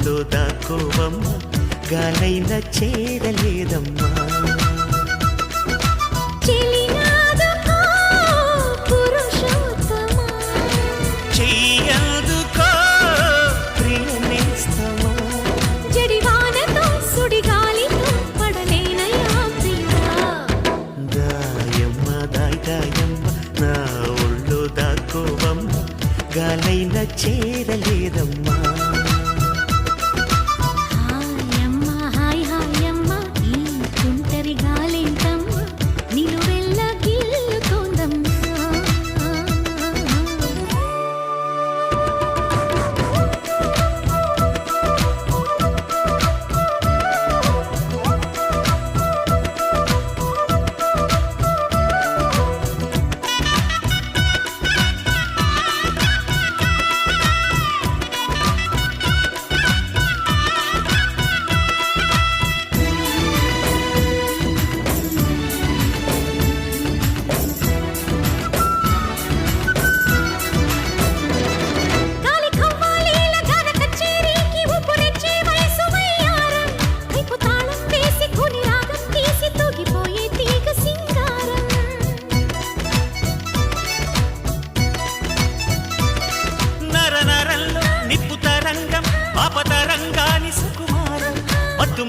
ఒళ్ళో దాకోవమ్మ గాలైన చేరలేదమ్మా చెయ్యదుకో ప్రియనేస్తమా జడివానతో సుడిగాలితో పడలేనయ్యా ప్రియా దాయమ్మ దాయమ్మ నా ఒళ్ళో దాకోవమ్మ గాలైన చేరలేదమ్మా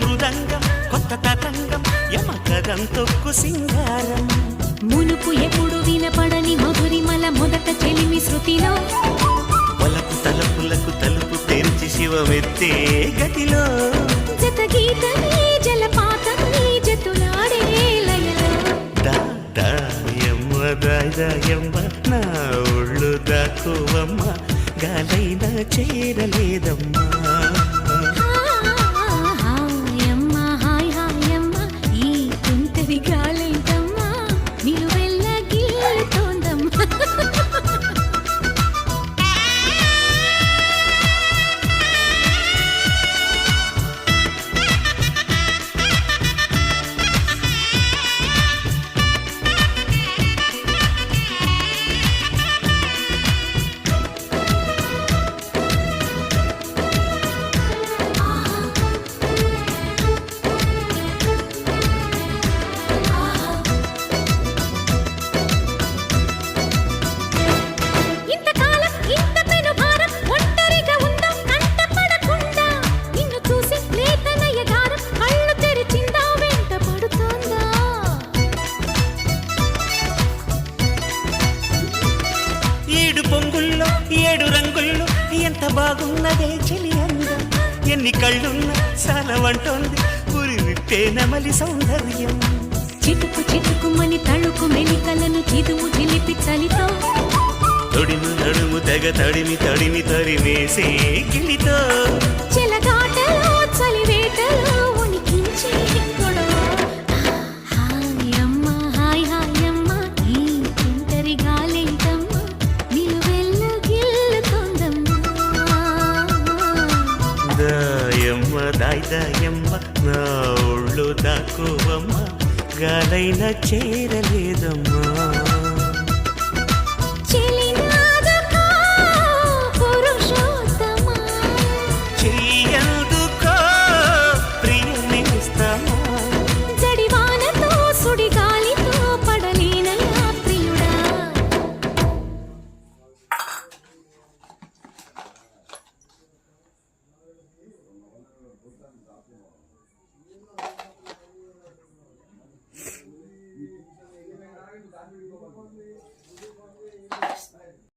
మృదంగం కొత్త తరంగం యమకదం తొక్కు సింగారం మునుపు ఎప్పుడు వినపడని మధురిమల మొదట చెలిమి శృతిలో వలపు తలపులకు తలుపు తెరిచి శివమెత్తే గతిలో జత గీతని జలపాతని జతులాడే లయలో దాయమ్మ దాయమ్మ నా ఒళ్ళు దాకోవమ్మ గాలైన చేరలేదమ్మా పొంగుల్లో ఏడు రంగుల్లో ఎంత బాగున్నదే చెలి అందం ఎన్ని కళ్ళున్నా సాలవంటోంది పురి విప్పే నమలి సౌందర్యం చిటుకు చిటుకుమని తళుకు మెలికలను చిదుము చిలిపి చలితో తొడిము నడుము తెగ తడిమి తడిమి తరిమేసే గిలితో చెలగాటలో చలివేటలో ఉనికించే దాయమ్మ నా ఒళ్ళు దాకోవమ్మ గాలైన చేరలేదమ్మా